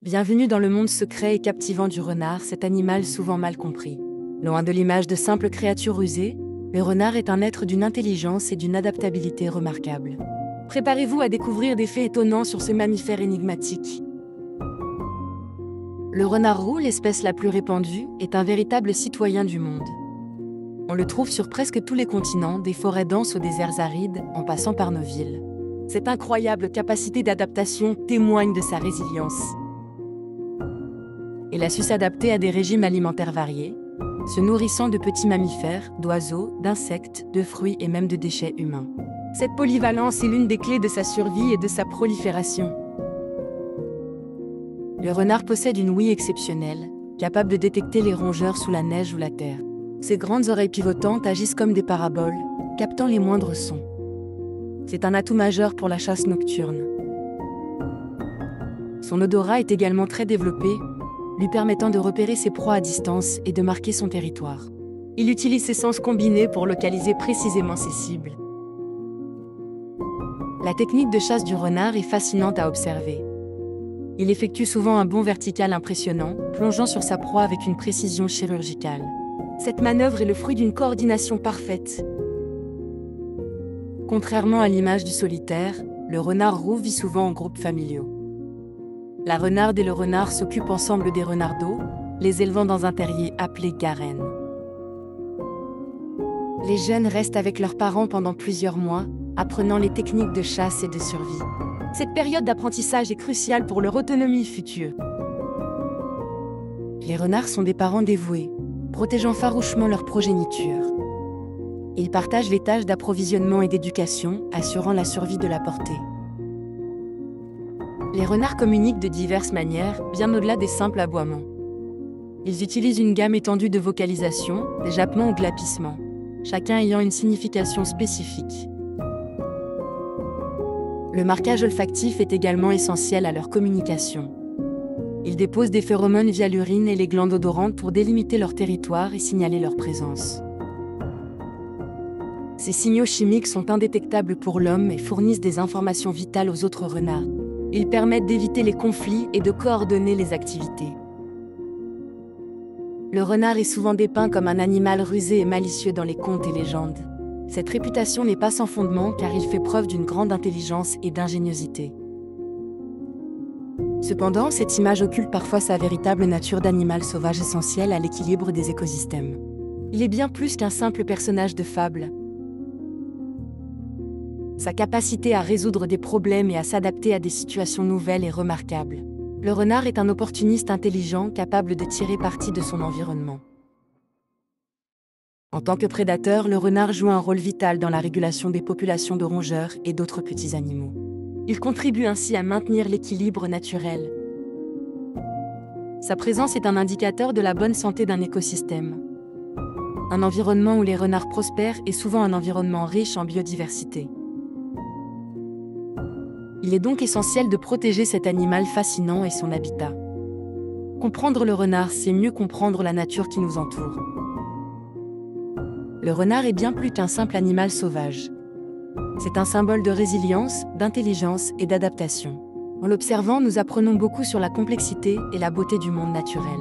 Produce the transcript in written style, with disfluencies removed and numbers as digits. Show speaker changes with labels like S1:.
S1: Bienvenue dans le monde secret et captivant du renard, cet animal souvent mal compris. Loin de l'image de simple créature rusée, le renard est un être d'une intelligence et d'une adaptabilité remarquables. Préparez-vous à découvrir des faits étonnants sur ce mammifère énigmatique. Le renard roux, l'espèce la plus répandue, est un véritable citoyen du monde. On le trouve sur presque tous les continents, des forêts denses aux déserts arides, en passant par nos villes. Cette incroyable capacité d'adaptation témoigne de sa résilience. Il a su s'adapter à des régimes alimentaires variés, se nourrissant de petits mammifères, d'oiseaux, d'insectes, de fruits et même de déchets humains. Cette polyvalence est l'une des clés de sa survie et de sa prolifération. Le renard possède une ouïe exceptionnelle, capable de détecter les rongeurs sous la neige ou la terre. Ses grandes oreilles pivotantes agissent comme des paraboles, captant les moindres sons. C'est un atout majeur pour la chasse nocturne. Son odorat est également très développé, lui permettant de repérer ses proies à distance et de marquer son territoire. Il utilise ses sens combinés pour localiser précisément ses cibles. La technique de chasse du renard est fascinante à observer. Il effectue souvent un bond vertical impressionnant, plongeant sur sa proie avec une précision chirurgicale. Cette manœuvre est le fruit d'une coordination parfaite. Contrairement à l'image du solitaire, le renard roux vit souvent en groupes familiaux. La renarde et le renard s'occupent ensemble des renardeaux, les élevant dans un terrier appelé garenne. Les jeunes restent avec leurs parents pendant plusieurs mois, apprenant les techniques de chasse et de survie. Cette période d'apprentissage est cruciale pour leur autonomie future. Les renards sont des parents dévoués, protégeant farouchement leur progéniture. Ils partagent les tâches d'approvisionnement et d'éducation, assurant la survie de la portée. Les renards communiquent de diverses manières, bien au-delà des simples aboiements. Ils utilisent une gamme étendue de vocalisations, des jappements ou glapissements, chacun ayant une signification spécifique. Le marquage olfactif est également essentiel à leur communication. Ils déposent des phéromones via l'urine et les glandes odorantes pour délimiter leur territoire et signaler leur présence. Ces signaux chimiques sont indétectables pour l'homme et fournissent des informations vitales aux autres renards. Ils permettent d'éviter les conflits et de coordonner les activités. Le renard est souvent dépeint comme un animal rusé et malicieux dans les contes et légendes. Cette réputation n'est pas sans fondement car il fait preuve d'une grande intelligence et d'ingéniosité. Cependant, cette image occulte parfois sa véritable nature d'animal sauvage essentiel à l'équilibre des écosystèmes. Il est bien plus qu'un simple personnage de fable. Sa capacité à résoudre des problèmes et à s'adapter à des situations nouvelles est remarquable. Le renard est un opportuniste intelligent capable de tirer parti de son environnement. En tant que prédateur, le renard joue un rôle vital dans la régulation des populations de rongeurs et d'autres petits animaux. Il contribue ainsi à maintenir l'équilibre naturel. Sa présence est un indicateur de la bonne santé d'un écosystème. Un environnement où les renards prospèrent est souvent un environnement riche en biodiversité. Il est donc essentiel de protéger cet animal fascinant et son habitat. Comprendre le renard, c'est mieux comprendre la nature qui nous entoure. Le renard est bien plus qu'un simple animal sauvage. C'est un symbole de résilience, d'intelligence et d'adaptation. En l'observant, nous apprenons beaucoup sur la complexité et la beauté du monde naturel.